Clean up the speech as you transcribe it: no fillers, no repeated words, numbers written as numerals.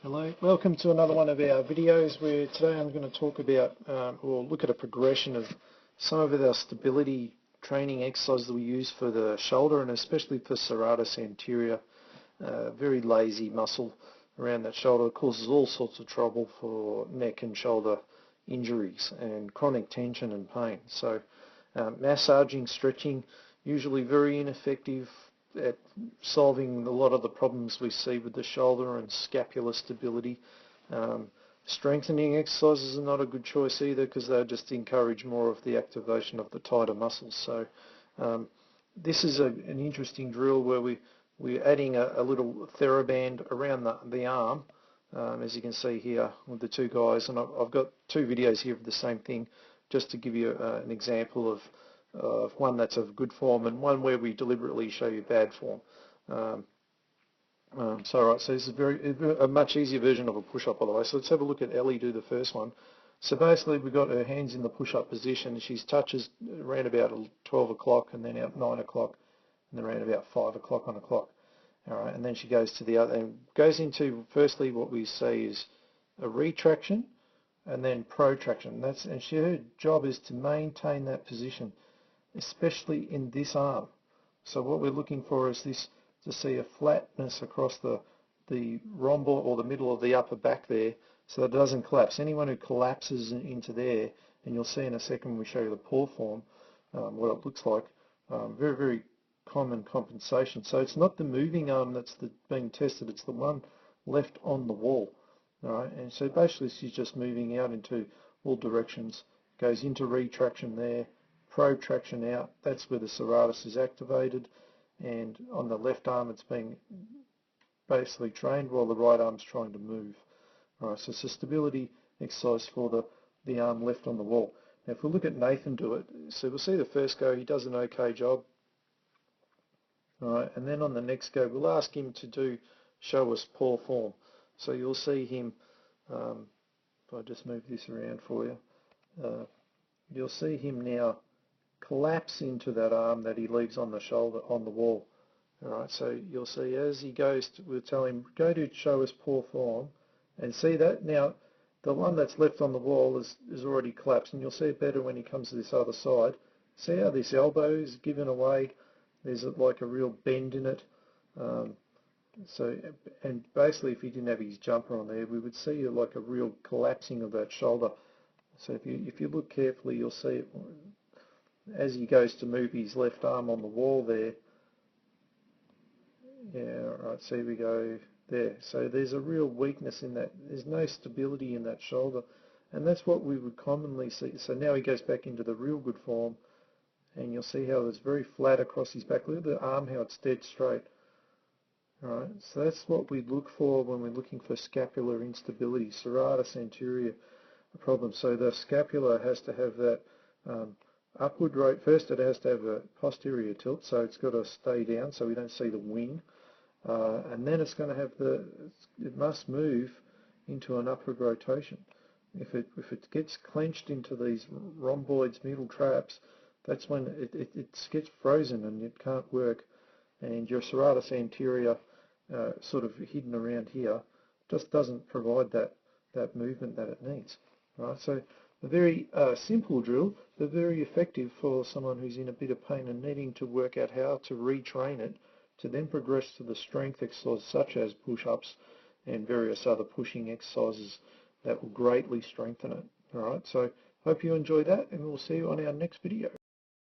Hello, welcome to another one of our videos where today I'm going to talk about or look at a progression of some of our stability training exercises that we use for the shoulder and especially for serratus anterior. Very lazy muscle around that shoulder. It causes all sorts of trouble for neck and shoulder injuries and chronic tension and pain. So massaging, stretching, usually very ineffective at solving a lot of the problems we see with the shoulder and scapular stability. Strengthening exercises are not a good choice either because they just encourage more of the activation of the tighter muscles. So this is an interesting drill where we're adding a little TheraBand around the arm, as you can see here with the two guys, and I've got two videos here of the same thing just to give you an example of one that's of good form and one where we deliberately show you bad form. So this is a much easier version of a push-up, by the way. So let's have a look at Ellie do the first one. So basically we've got her hands in the push-up position. She touches around about 12 o'clock and then out 9 o'clock and then around about 5 o'clock on the clock. All right, and then she goes to the other and goes into firstly what we say is a retraction and then protraction. And her job is to maintain that position, especially in this arm. So what we're looking for is this, to see a flatness across the rhomboid or the middle of the upper back there so that it doesn't collapse. Anyone who collapses into there, and you'll see in a second when we show you the paw form what it looks like, very, very common compensation. So it's not the moving arm that's being tested, it's the one left on the wall. All right, and so basically she's just moving out into all directions, goes into retraction there, protraction out, that's where the serratus is activated, and on the left arm it's being basically trained while the right arm's trying to move. All right, so it's a stability exercise for the arm left on the wall. Now if we look at Nathan do it, so we'll see the first go, he does an okay job. All right, and then on the next go we'll ask him to show us paw form. So you'll see him, if I just move this around for you, you'll see him now collapse into that arm that he leaves on the shoulder, on the wall. All right, so you'll see as he goes, we'll tell him, go to show us paw form, and see that now the one that's left on the wall is already collapsed, and you'll see it better when he comes to this other side. See how this elbow is given away? There's like a real bend in it. And basically if he didn't have his jumper on there, we would see like a real collapsing of that shoulder. So if you look carefully, you'll see it as he goes to move his left arm on the wall there. Yeah, right, so here we go there. So there's a real weakness in that. There's no stability in that shoulder, and that's what we would commonly see. So now he goes back into the real good form, and you'll see how it's very flat across his back. Look at the arm, how it's dead straight. Right, so that's what we look for when we're looking for scapular instability, serratus anterior problem. So the scapula has to have that upward rate. First it has to have a posterior tilt, so it's got to stay down so we don't see the wing. And then it's going to have it must move into an upward rotation. If it gets clenched into these rhomboids, middle traps, that's when it gets frozen and it can't work. And your serratus anterior, sort of hidden around here, just doesn't provide that movement that it needs. Right, so a very simple drill, but very effective for someone who's in a bit of pain and needing to work out how to retrain it to then progress to the strength exercises such as push-ups and various other pushing exercises that will greatly strengthen it. All right, so hope you enjoy that, and we'll see you on our next video.